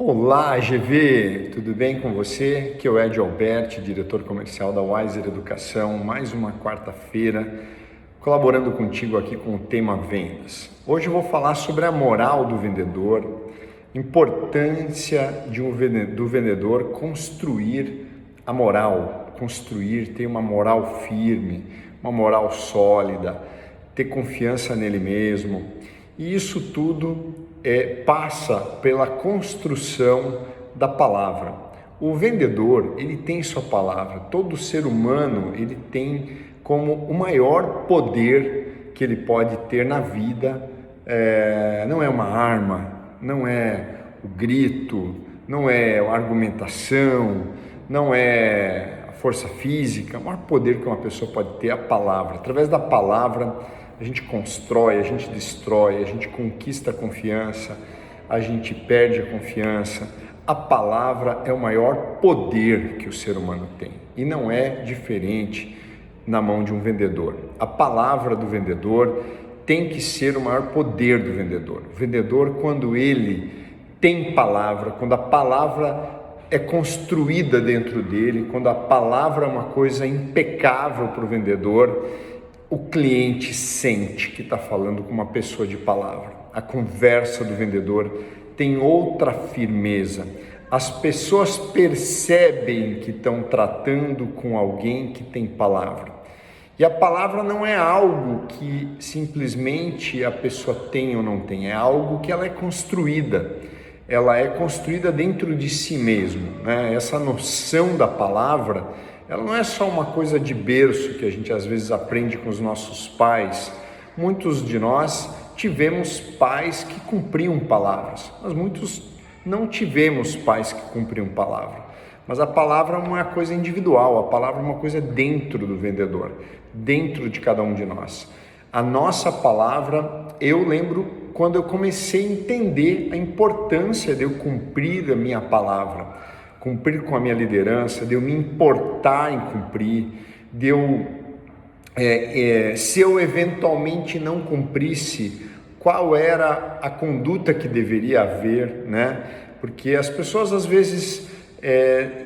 Olá, GV, tudo bem com você? Aqui é o Ed Alberti, diretor comercial da Wiser Educação, mais uma quarta-feira, colaborando contigo aqui com o tema vendas. Hoje eu vou falar sobre a moral do vendedor, importância do vendedor construir a moral, ter uma moral firme, uma moral sólida, ter confiança nele mesmo. E isso tudo passa pela construção da palavra. O vendedor, ele tem sua palavra. Todo ser humano, ele tem como o maior poder que ele pode ter na vida. Não é uma arma, não é o grito, não é a argumentação, não é a força física. O maior poder que uma pessoa pode ter é a palavra. Através da palavra, a gente constrói, a gente destrói, a gente conquista a confiança, a gente perde a confiança. A palavra é o maior poder que o ser humano tem e não é diferente na mão de um vendedor. A palavra do vendedor tem que ser o maior poder do vendedor. O vendedor, quando ele tem palavra, quando a palavra é construída dentro dele, quando a palavra é uma coisa impecável para o vendedor, o cliente sente que está falando com uma pessoa de palavra. A conversa do vendedor tem outra firmeza. As pessoas percebem que estão tratando com alguém que tem palavra. E a palavra não é algo que simplesmente a pessoa tem ou não tem, é algo que ela é construída. Ela é construída dentro de si mesmo, né? Essa noção da palavra, ela não é só uma coisa de berço que a gente às vezes aprende com os nossos pais. Muitos de nós tivemos pais que cumpriam palavras, mas muitos não tivemos pais que cumpriam palavra. Mas a palavra não é uma coisa individual, a palavra é uma coisa dentro do vendedor, dentro de cada um de nós. A nossa palavra, eu lembro quando eu comecei a entender a importância de eu cumprir a minha palavra, cumprir com a minha liderança, de eu me importar em cumprir, de eu, se eu eventualmente não cumprisse, qual era a conduta que deveria haver, né? Porque as pessoas às vezes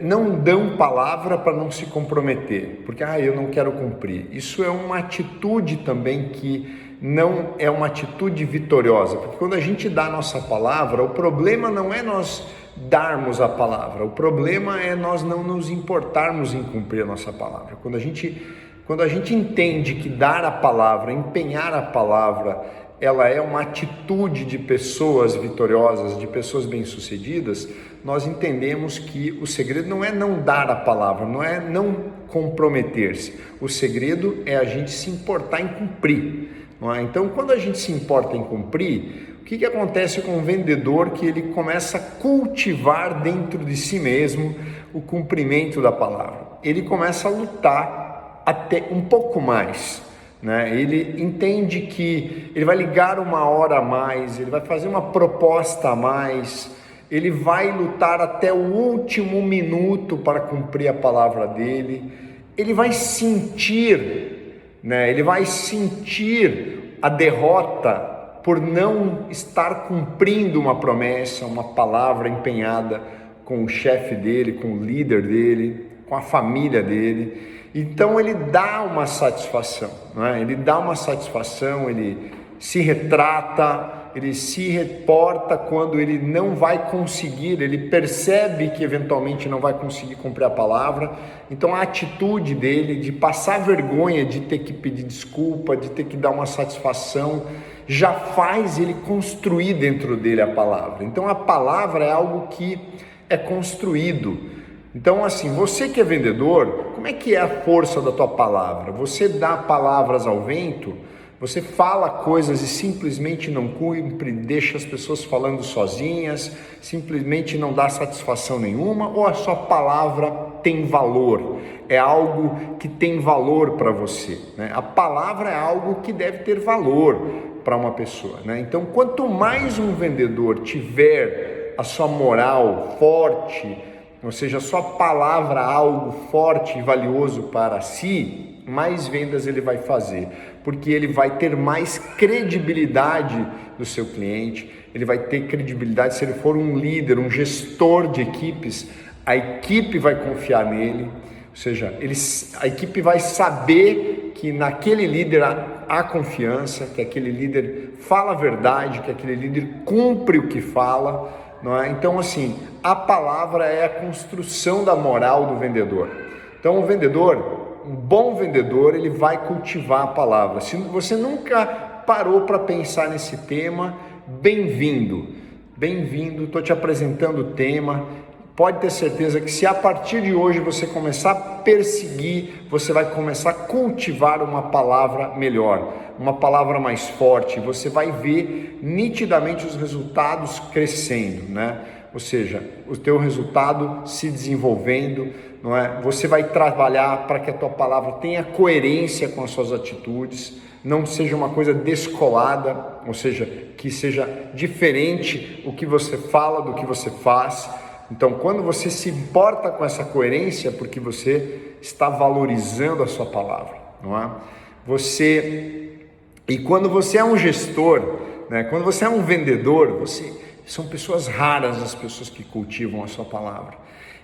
não dão palavra para não se comprometer, porque eu não quero cumprir. Isso é uma atitude também que não é uma atitude vitoriosa, porque quando a gente dá a nossa palavra, o problema não é nós darmos a palavra, o problema é nós não nos importarmos em cumprir a nossa palavra. Quando a gente entende que dar a palavra, empenhar a palavra, ela é uma atitude de pessoas vitoriosas, de pessoas bem-sucedidas, nós entendemos que o segredo não é não dar a palavra, não é não comprometer-se. O segredo é a gente se importar em cumprir. Não é? Então, quando a gente se importa em cumprir, o que acontece com o vendedor? Que ele começa a cultivar dentro de si mesmo o cumprimento da palavra. Ele começa a lutar até um pouco mais. Né? Ele entende que ele vai ligar uma hora a mais, ele vai fazer uma proposta a mais, ele vai lutar até o último minuto para cumprir a palavra dele, ele vai sentir, né? Ele vai sentir a derrota por não estar cumprindo uma promessa, uma palavra empenhada com o chefe dele, com o líder dele, com a família dele. Então ele dá uma satisfação, né? Ele dá uma satisfação, ele se retrata, ele se reporta quando ele não vai conseguir, ele percebe que eventualmente não vai conseguir cumprir a palavra. Então a atitude dele de passar vergonha, de ter que pedir desculpa, de ter que dar uma satisfação, já faz ele construir dentro dele a palavra. Então a palavra é algo que é construído. Então, assim, você que é vendedor, como é que é a força da tua palavra? Você dá palavras ao vento? Você fala coisas e simplesmente não cumpre, deixa as pessoas falando sozinhas, simplesmente não dá satisfação nenhuma? Ou a sua palavra tem valor? É algo que tem valor para você, né? A palavra é algo que deve ter valor para uma pessoa, né? Então, quanto mais um vendedor tiver a sua moral forte, ou seja, a sua palavra algo forte e valioso para si, mais vendas ele vai fazer. porque ele vai ter mais credibilidade do seu cliente, ele vai ter credibilidade se ele for um líder, um gestor de equipes, a equipe vai confiar nele, ou seja, a equipe vai saber que naquele líder há confiança, que aquele líder fala a verdade, que aquele líder cumpre o que fala, não é? Então, assim, a palavra é a construção da moral do vendedor. Então, o vendedor, um bom vendedor, ele vai cultivar a palavra. Se você nunca parou para pensar nesse tema, bem-vindo, estou te apresentando o tema. Pode ter certeza que se a partir de hoje você começar a perseguir, você vai começar a cultivar uma palavra melhor, uma palavra mais forte, você vai ver nitidamente os resultados crescendo, né? Ou seja, o teu resultado se desenvolvendo, não é? Você vai trabalhar para que a tua palavra tenha coerência com as suas atitudes, não seja uma coisa descolada, ou seja, que seja diferente o que você fala do que você faz. Então, quando você se importa com essa coerência, porque você está valorizando a sua palavra, não é? E quando você é um gestor, né? Quando você é um vendedor, são pessoas raras as pessoas que cultivam a sua palavra.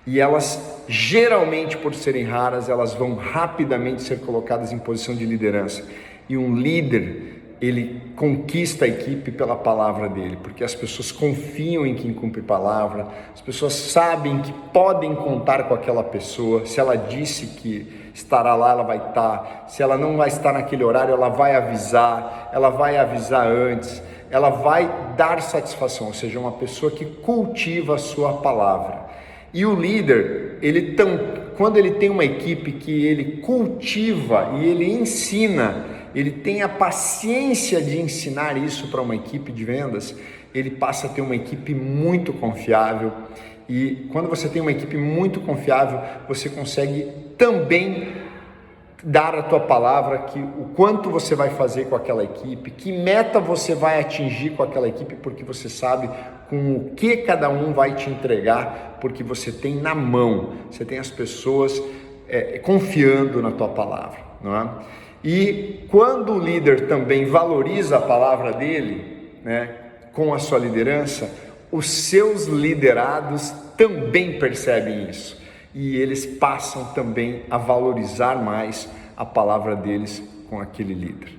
E elas, geralmente, por serem raras, elas vão rapidamente ser colocadas em posição de liderança. E um líder, ele conquista a equipe pela palavra dele, porque as pessoas confiam em quem cumpre palavra, as pessoas sabem que podem contar com aquela pessoa, se ela disse que estará lá, ela vai estar, se ela não vai estar naquele horário, ela vai avisar antes, ela vai dar satisfação, ou seja, uma pessoa que cultiva a sua palavra. E o líder, quando ele tem uma equipe que ele cultiva e ele ensina, ele tem a paciência de ensinar isso para uma equipe de vendas, ele passa a ter uma equipe muito confiável. E quando você tem uma equipe muito confiável, você consegue também dar a tua palavra, o quanto você vai fazer com aquela equipe, que meta você vai atingir com aquela equipe, porque você sabe com o que cada um vai te entregar, porque você tem na mão, você tem as pessoas confiando na tua palavra, não é? E quando o líder também valoriza a palavra dele, né, com a sua liderança, os seus liderados também percebem isso. E eles passam também a valorizar mais a palavra deles com aquele líder.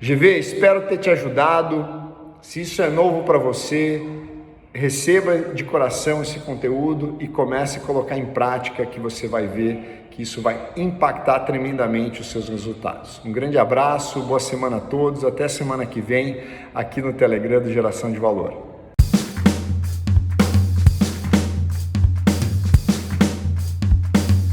GV, espero ter te ajudado. Se isso é novo para você, receba de coração esse conteúdo e comece a colocar em prática, que você vai ver que isso vai impactar tremendamente os seus resultados. Um grande abraço, boa semana a todos, até semana que vem aqui no Telegram do Geração de Valor.